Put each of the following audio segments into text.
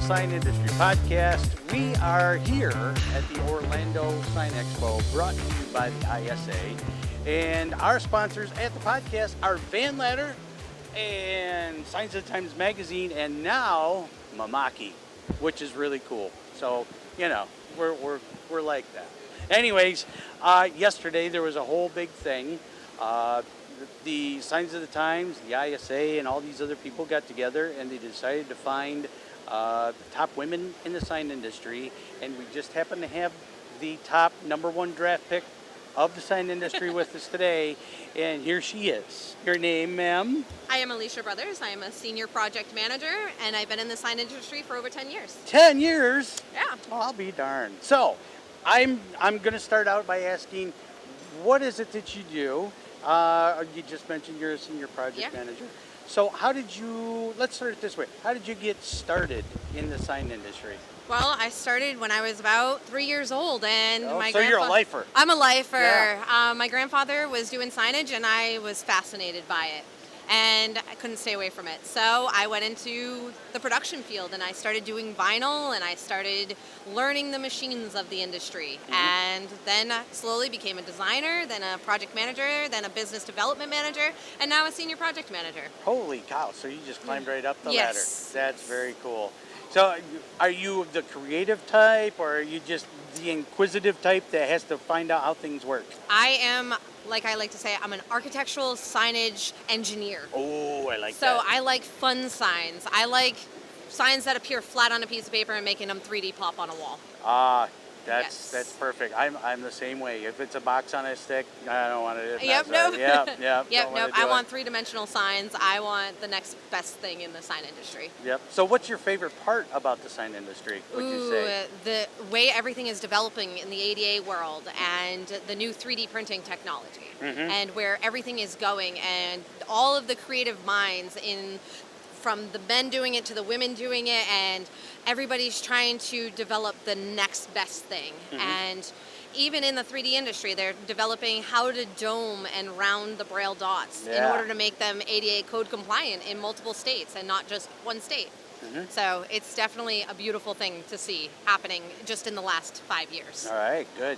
Sign Industry Podcast. We are here at the Orlando Sign Expo, brought to you by the ISA. And our sponsors at the podcast are Van Ladder and Signs of the Times Magazine, and now Mamaki, which is really cool. So, you know, we're like that. Anyways, yesterday there was a whole big thing. The Signs of the Times, the ISA, and all these other people got together and they decided to find the top women in the sign industry, and we just happen to have the top number one draft pick of the sign industry with us today, and here she is. Your name, ma'am? I am Alicia Brothers. I am a senior project manager, and I've been in the sign industry for over 10 years. 10 years? Yeah. Oh, I'll be darned. So, I'm going to start out by asking, what is it that you do? You just mentioned you're a senior project manager. So how did you, let's start it this way, how did you get started in the sign industry? Well, I started when I was about 3 years old, and So you're a lifer. I'm a lifer. Yeah. My grandfather was doing signage, and I was fascinated by it, and I couldn't stay away from it. So I went into the production field, and I started doing vinyl, and I started learning the machines of the industry, and then slowly became a designer, then a project manager, then a business development manager, and now a senior project manager. Holy cow, so you just climbed right up the ladder. Yes. That's very cool. So are you the creative type, or are you just the inquisitive type that has to find out how things work? I am, like I like to say, I'm an architectural signage engineer. Oh, I like that. So I like fun signs. I like signs that appear flat on a piece of paper and making them 3D pop on a wall. That's perfect. I'm the same way. If it's a box on a stick, I don't want it. Yep, no. Yep, I want three-dimensional signs. I want the next best thing in the sign industry. Yep. So what's your favorite part about the sign industry, would you say? The way everything is developing in the ADA world and the new 3D printing technology and where everything is going, and all of the creative minds from the men doing it to the women doing it, and everybody's trying to develop the next best thing. And even in the 3D industry, they're developing how to dome and round the braille dots in order to make them ADA code compliant in multiple states and not just one state. So it's definitely a beautiful thing to see happening just in the last 5 years. All right, good.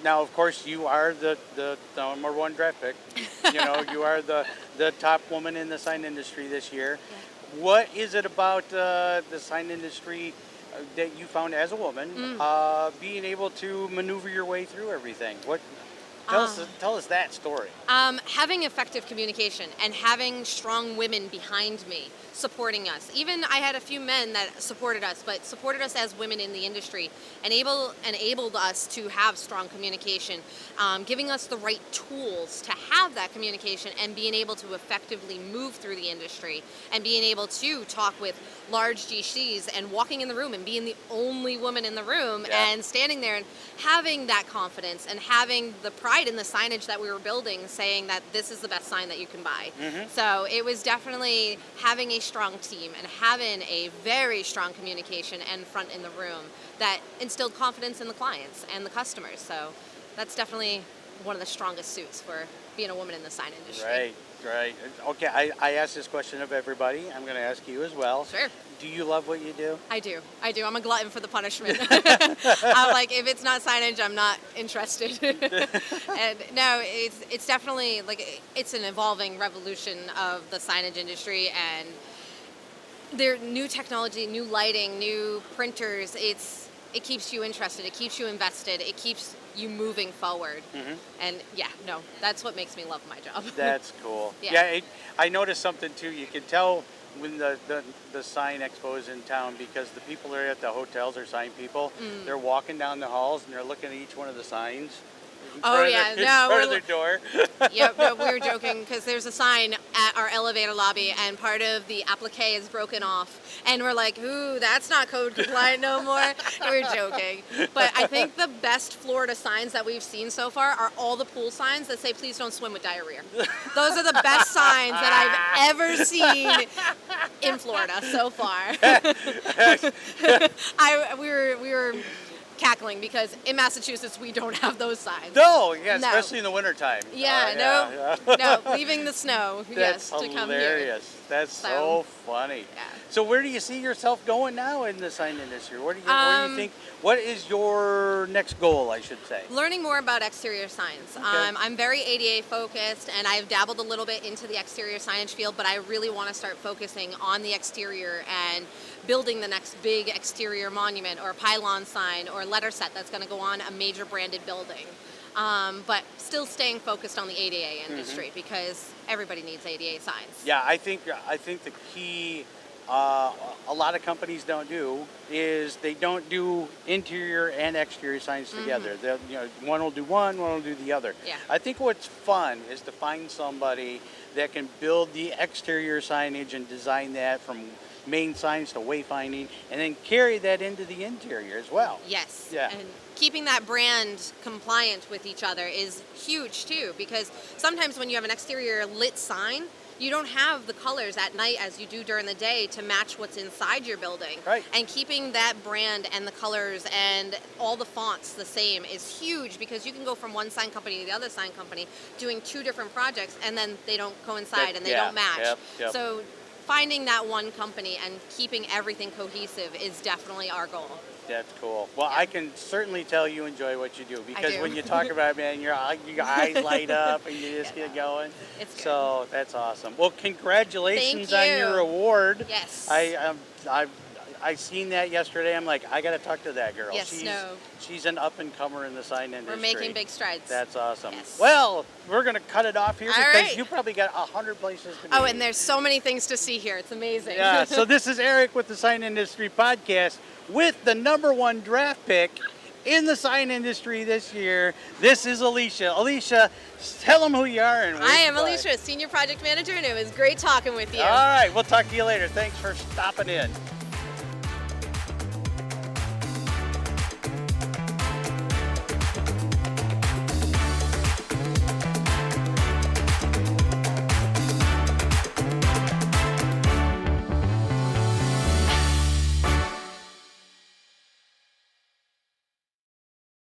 Now, of course, you are the number one draft pick. You know, you are the top woman in the sign industry this year. Yeah. What is it about the sign industry that you found as a woman, being able to maneuver your way through everything? Tell us that story. Having effective communication and having strong women behind me supporting us. Even I had a few men that supported us, but supported us as women in the industry, and enabled us to have strong communication, giving us the right tools to have that communication and being able to effectively move through the industry and being able to talk with large GCs and walking in the room and being the only woman in the room and standing there and having that confidence and having the pride in the signage that we were building, saying that this is the best sign that you can buy. So it was definitely having a strong team and having a very strong communication and front in the room that instilled confidence in the clients and the customers. So that's definitely one of the strongest suits for being a woman in the sign industry. Right. Okay, I asked this question of everybody. I'm going to ask you as well. Sure. Do you love what you do? I do. I'm a glutton for the punishment. I'm like, if it's not signage, I'm not interested. And no, it's definitely like it's an evolving revolution of the signage industry, and there new technology, new lighting, new printers. It keeps you interested. It keeps you invested. It keeps you moving forward. And that's what makes me love my job. That's cool. Yeah. I noticed something too. You can tell when the sign expo is in town, because the people that are at the hotels are sign people. They're walking down the halls and they're looking at each one of the signs. In front of their door. Yep, no, we were joking because there's a sign at our elevator lobby and part of the applique is broken off. And we're like, ooh, that's not code compliant no more. We're joking. But I think the best Florida signs that we've seen so far are all the pool signs that say, please don't swim with diarrhea. Those are the best signs that I've ever seen in Florida so far. We were cackling because in Massachusetts we don't have those signs. No, yeah, No. especially in the wintertime. Yeah, no, leaving the snow, That's yes, to come here. hilarious. That's so funny. Yeah. So where do you see yourself going now in the sign industry? What do you think? What is your next goal, I should say? Learning more about exterior signs. Okay. I'm very ADA focused, and I've dabbled a little bit into the exterior signage field, but I really want to start focusing on the exterior and building the next big exterior monument or pylon sign or letter set that's going to go on a major branded building. But still staying focused on the ADA industry because everybody needs ADA signs. Yeah, I think the key a lot of companies don't do is they don't do interior and exterior signs together. They'll, one will do one will do the other. Yeah. I think what's fun is to find somebody that can build the exterior signage and design that from main signs to wayfinding, and then carry that into the interior as well. Yes. Yeah. And keeping that brand compliant with each other is huge too, because sometimes when you have an exterior lit sign, you don't have the colors at night as you do during the day to match what's inside your building. Right. And keeping that brand and the colors and all the fonts the same is huge because you can go from one sign company to the other sign company doing two different projects and then they don't coincide and they don't match. Yep. So finding that one company and keeping everything cohesive is definitely our goal. That's cool. Well, Yeah. I can certainly tell you enjoy what you do because do. when you talk about it, man, your eyes light up and you just get going. It's good. So that's awesome. Well, congratulations Thank on you. your award. Yes. I seen that yesterday. I'm like, I got to talk to that girl. Yes, She's an up and comer in the sign industry. We're making big strides. That's awesome. Yes. Well, we're gonna cut it off here All because right. you probably got 100 places to be. Oh, and there's so many things to see here. It's amazing. Yeah, so this is Eric with the Sign Industry Podcast with the #1 draft pick in the sign industry this year. This is Alicia. Alicia, tell them who you are and where I you am play. Alicia, Senior Project Manager, and it was great talking with you. All right, we'll talk to you later. Thanks for stopping in.